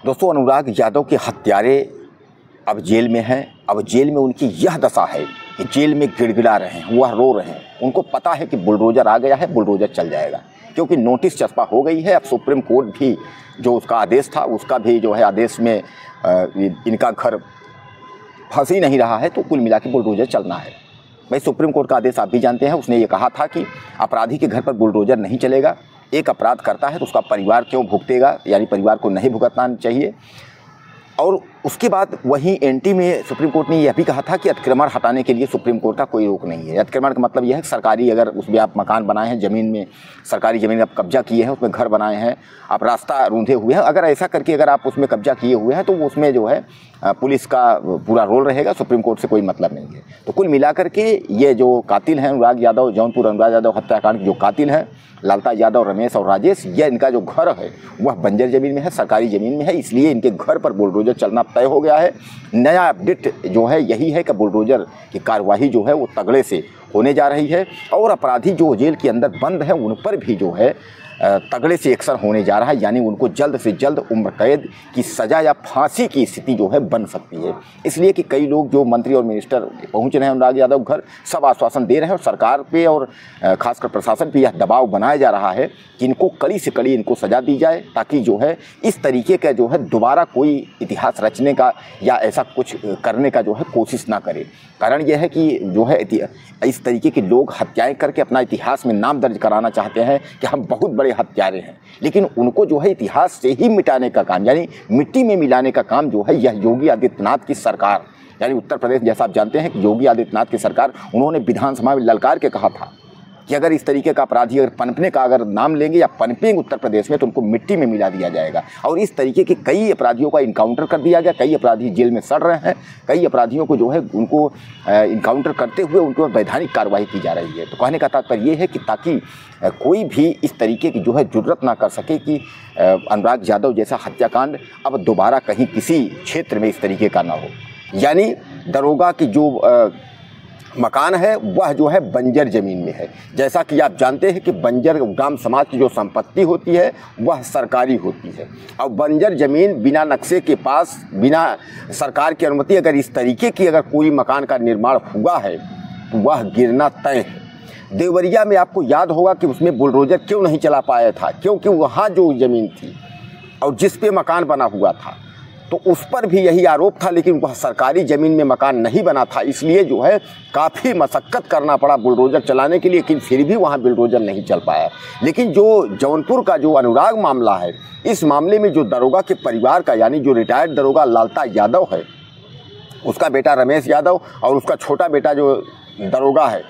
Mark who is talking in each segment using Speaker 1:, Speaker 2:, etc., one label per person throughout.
Speaker 1: दोस्तों, अनुराग यादव के हत्यारे अब जेल में हैं। अब जेल में उनकी यह दशा है कि जेल में गिड़गिड़ा रहे हैं, वह रो रहे हैं। उनको पता है कि बुलडोजर आ गया है, बुलडोजर चल जाएगा, क्योंकि नोटिस चस्पा हो गई है। अब सुप्रीम कोर्ट भी जो उसका आदेश था, उसका भी जो है आदेश में इनका घर फंस ही नहीं रहा है, तो कुल मिला के बुलडोजर चलना है। भाई, सुप्रीम कोर्ट का आदेश आप भी जानते हैं। उसने ये कहा था कि अपराधी के घर पर बुलडोजर नहीं चलेगा। एक अपराध करता है तो उसका परिवार क्यों भुगतेगा, यानी परिवार को नहीं भुगतना चाहिए। और उसके बाद वहीं एनटी में सुप्रीम कोर्ट ने यह भी कहा था कि अतिक्रमण हटाने के लिए सुप्रीम कोर्ट का कोई रोक नहीं है। अतिक्रमण का मतलब यह है कि सरकारी, अगर उसमें आप मकान बनाए हैं, ज़मीन में सरकारी ज़मीन आप कब्जा किए हैं, उसमें घर बनाए हैं, आप रास्ता रूंधे हुए हैं, अगर ऐसा करके अगर आप उसमें कब्जा किए हुए हैं तो उसमें जो है पुलिस का पूरा रोल रहेगा। सुप्रीम कोर्ट से कोई मतलब नहीं है। तो कुल मिलाकर के ये जो कातिल हैं अनुराग यादव, जौनपुर अनुराग यादव हत्याकांड के जो कातिल हैं लालता यादव, रमेश और राजेश, यह इनका जो घर है वह बंजर ज़मीन में है, सरकारी ज़मीन में है। इसलिए इनके घर पर बुलडोजर चलना तय हो गया है। नया अपडेट जो है यही है कि बुलडोजर की कार्यवाही जो है वो तगड़े से होने जा रही है और अपराधी जो जेल के अंदर बंद हैं उन पर भी जो है तगड़े से एक्शन होने जा रहा है। यानी उनको जल्द से जल्द उम्र कैद की सज़ा या फांसी की स्थिति जो है बन सकती है। इसलिए कि कई लोग जो मंत्री और मिनिस्टर पहुंच रहे हैं अनुराग यादव घर, सब आश्वासन दे रहे हैं और सरकार पे और खासकर प्रशासन पे यह दबाव बनाया जा रहा है कि इनको कड़ी से कड़ी इनको सज़ा दी जाए, ताकि जो है इस तरीके का जो है दोबारा कोई इतिहास रचने का या ऐसा कुछ करने का जो है कोशिश ना करे। कारण यह है कि जो है इस तरीके के लोग हत्याएं करके अपना इतिहास में नाम दर्ज कराना चाहते हैं कि हम बहुत बड़े हत्यारे हैं, लेकिन उनको जो है इतिहास से ही मिटाने का काम, यानी मिट्टी में मिलाने का काम जो है यह योगी आदित्यनाथ की सरकार, यानी उत्तर प्रदेश, जैसा आप जानते हैं कि योगी आदित्यनाथ की सरकार, उन्होंने विधानसभा में ललकार के कहा था कि अगर इस तरीके का अपराधी अगर पनपने का अगर नाम लेंगे या पनपेंगे उत्तर प्रदेश में तो उनको मिट्टी में मिला दिया जाएगा। और इस तरीके के कई अपराधियों का इनकाउंटर कर दिया गया। कई अपराधी जेल में सड़ रहे हैं। कई अपराधियों को जो है उनको इनकाउंटर करते हुए उनको वैधानिक कार्रवाई की जा रही है। तो कहने का तात्पर्य ये है कि ताकि कोई भी इस तरीके की जो है जुर्रत ना कर सके कि अनुराग यादव जैसा हत्याकांड अब दोबारा कहीं किसी क्षेत्र में इस तरीके का ना हो। यानी दरोगा की जो मकान है वह जो है बंजर ज़मीन में है। जैसा कि आप जानते हैं कि बंजर ग्राम समाज की जो संपत्ति होती है वह सरकारी होती है। और बंजर ज़मीन बिना नक्शे के पास, बिना सरकार की अनुमति अगर इस तरीके की अगर कोई मकान का निर्माण हुआ है तो वह गिरना तय है। देवरिया में आपको याद होगा कि उसमें बुलडोजर क्यों नहीं चला पाया था, क्योंकि वहाँ जो ज़मीन थी और जिस पे मकान बना हुआ था तो उस पर भी यही आरोप था, लेकिन वह सरकारी ज़मीन में मकान नहीं बना था। इसलिए जो है काफ़ी मशक्क़त करना पड़ा बुलडोजर चलाने के लिए, लेकिन फिर भी वहाँ बुलडोजर नहीं चल पाया। लेकिन जो जौनपुर का जो अनुराग मामला है, इस मामले में जो दरोगा के परिवार का, यानी जो रिटायर्ड दरोगा लालता यादव है, उसका बेटा रमेश यादव और उसका छोटा बेटा जो दरोगा है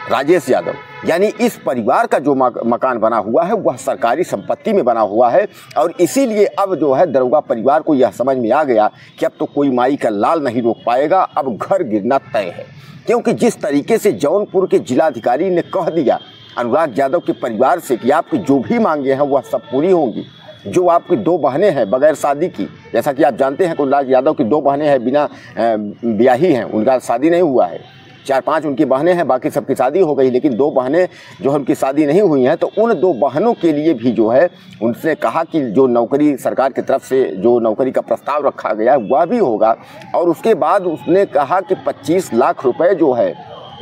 Speaker 1: राजेश यादव, यानी इस परिवार का जो मकान बना हुआ है वह सरकारी संपत्ति में बना हुआ है। और इसीलिए अब जो है दरोगा परिवार को यह समझ में आ गया कि अब तो कोई माई का लाल नहीं रोक पाएगा, अब घर गिरना तय है। क्योंकि जिस तरीके से जौनपुर के जिलाधिकारी ने कह दिया अनुराग यादव के परिवार से कि आपकी जो भी मांगे हैं वह सब पूरी होंगी। जो आपकी दो बहनें हैं बगैर शादी की, जैसा कि आप जानते हैं कि अनुराग यादव की दो बहनें हैं बिना ब्याही हैं, उनका शादी नहीं हुआ है। 4-5 उनकी बहनें हैं, बाकी सबकी शादी हो गई, लेकिन 2 बहनें जो है उनकी शादी नहीं हुई हैं। तो उन 2 बहनों के लिए भी जो है उनसे कहा कि जो नौकरी सरकार की तरफ से जो नौकरी का प्रस्ताव रखा गया है वह भी होगा। और उसके बाद उसने कहा कि 25 लाख रुपए जो है,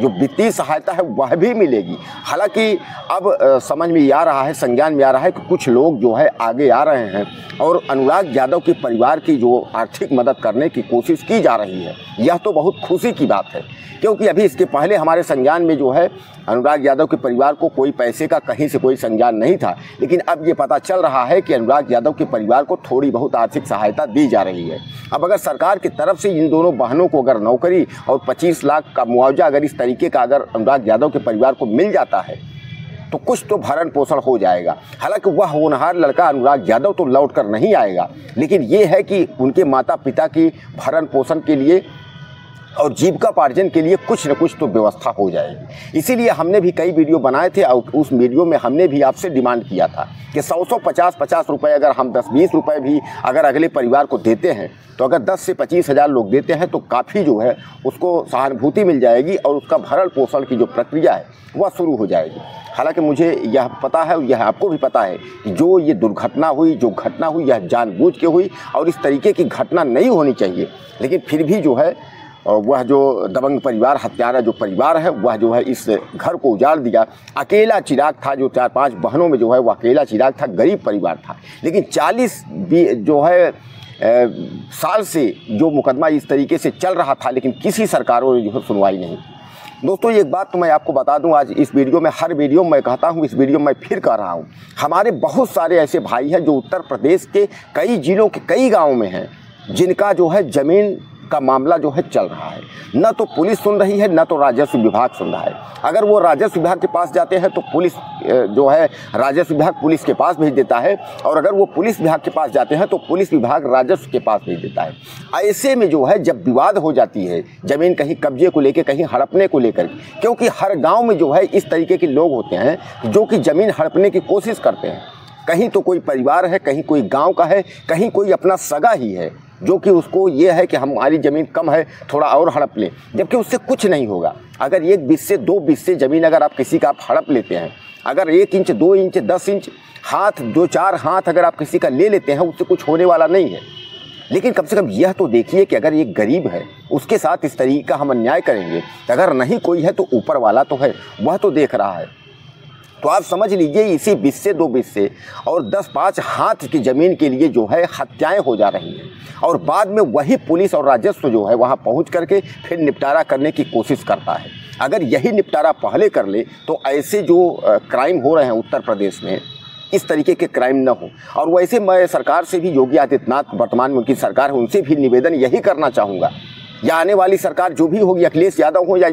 Speaker 1: जो वित्तीय सहायता है वह भी मिलेगी। हालांकि अब समझ में आ रहा है, संज्ञान में आ रहा है कि कुछ लोग जो है आगे आ रहे हैं और अनुराग यादव के परिवार की जो आर्थिक मदद करने की कोशिश की जा रही है। यह तो बहुत खुशी की बात है, क्योंकि अभी इसके पहले हमारे संज्ञान में जो है अनुराग यादव के परिवार को कोई पैसे का कहीं से कोई संज्ञान नहीं था। लेकिन अब ये पता चल रहा है कि अनुराग यादव के परिवार को थोड़ी बहुत आर्थिक सहायता दी जा रही है। अब अगर सरकार की तरफ से इन दोनों बहनों को अगर नौकरी और 25 लाख का मुआवजा अगर इस तरीके का अगर अनुराग यादव के परिवार को मिल जाता है तो कुछ तो भरण पोषण हो जाएगा। हालांकि वह होनहार लड़का अनुराग यादव तो लौट कर नहीं आएगा, लेकिन ये है कि उनके माता पिता की भरण पोषण के लिए और जीविकापार्जन के लिए कुछ न कुछ तो व्यवस्था हो जाएगी। इसीलिए हमने भी कई वीडियो बनाए थे और उस वीडियो में हमने भी आपसे डिमांड किया था कि 100-150 रुपये अगर हम 10-20 रुपये भी अगर अगले परिवार को देते हैं, तो अगर 10 से 25 हज़ार लोग देते हैं तो काफ़ी जो है उसको सहानुभूति मिल जाएगी और उसका भरण पोषण की जो प्रक्रिया है वह शुरू हो जाएगी। हालांकि मुझे यह पता है, यह आपको भी पता है कि जो ये दुर्घटना हुई, जो घटना हुई, यह जानबूझ के हुई और इस तरीके की घटना नहीं होनी चाहिए। लेकिन फिर भी जो है वह जो दबंग परिवार, हत्यारा जो परिवार है, वह जो है इस घर को उजाड़ दिया। अकेला चिराग था, जो 4-5 बहनों में जो है वह अकेला चिराग था, गरीब परिवार था। लेकिन 40 जो है साल से जो मुकदमा इस तरीके से चल रहा था, लेकिन किसी सरकारों ने जो है सुनवाई नहीं। दोस्तों एक बात तो मैं आपको बता दूं, आज इस वीडियो में, हर वीडियो में मैं कहता हूं, इस वीडियो में मैं फिर कह रहा हूं, हमारे बहुत सारे ऐसे भाई हैं जो उत्तर प्रदेश के कई जिलों के कई गाँव में हैं, जिनका जो है ज़मीन का मामला जो है चल रहा है। न तो पुलिस सुन रही है, न तो राजस्व विभाग सुन रहा है। अगर वो राजस्व विभाग के पास जाते हैं तो पुलिस जो है राजस्व विभाग पुलिस के पास भेज देता है, और अगर वो पुलिस विभाग के पास जाते हैं तो पुलिस विभाग राजस्व के पास भेज देता है। ऐसे में जो है जब विवाद हो जाती है ज़मीन कहीं कब्जे को लेकर, कहीं हड़पने को लेकर, क्योंकि हर गाँव में जो है इस तरीके के लोग होते हैं जो कि ज़मीन हड़पने की कोशिश करते हैं। कहीं तो कोई परिवार है, कहीं कोई गाँव का है, कहीं कोई अपना सगा ही है जो कि उसको ये है कि हमारी ज़मीन कम है, थोड़ा और हड़प लें, जबकि उससे कुछ नहीं होगा। अगर 1 बिस्से 2 बिस्से ज़मीन अगर आप किसी का आप हड़प लेते हैं, अगर 1 इंच 2 इंच 10 इंच हाथ 2-4 हाथ अगर आप किसी का ले लेते हैं, उससे कुछ होने वाला नहीं है। लेकिन कम से कम यह तो देखिए कि अगर एक गरीब है उसके साथ इस तरीके का हम अन्याय करेंगे, अगर नहीं कोई है तो ऊपर वाला तो है, वह तो देख रहा है। तो आप समझ लीजिए इसी 20 से 2 बिस्से और 10-5 हाथ की ज़मीन के लिए जो है हत्याएं हो जा रही हैं, और बाद में वही पुलिस और राजस्व जो है वहां पहुंच करके फिर निपटारा करने की कोशिश करता है। अगर यही निपटारा पहले कर ले तो ऐसे जो क्राइम हो रहे हैं उत्तर प्रदेश में, इस तरीके के क्राइम न हो। और वैसे मैं सरकार से भी, योगी आदित्यनाथ वर्तमान में उनकी सरकार है, उनसे भी निवेदन यही करना चाहूँगा, या आने वाली सरकार जो भी होगी, अखिलेश यादव हो या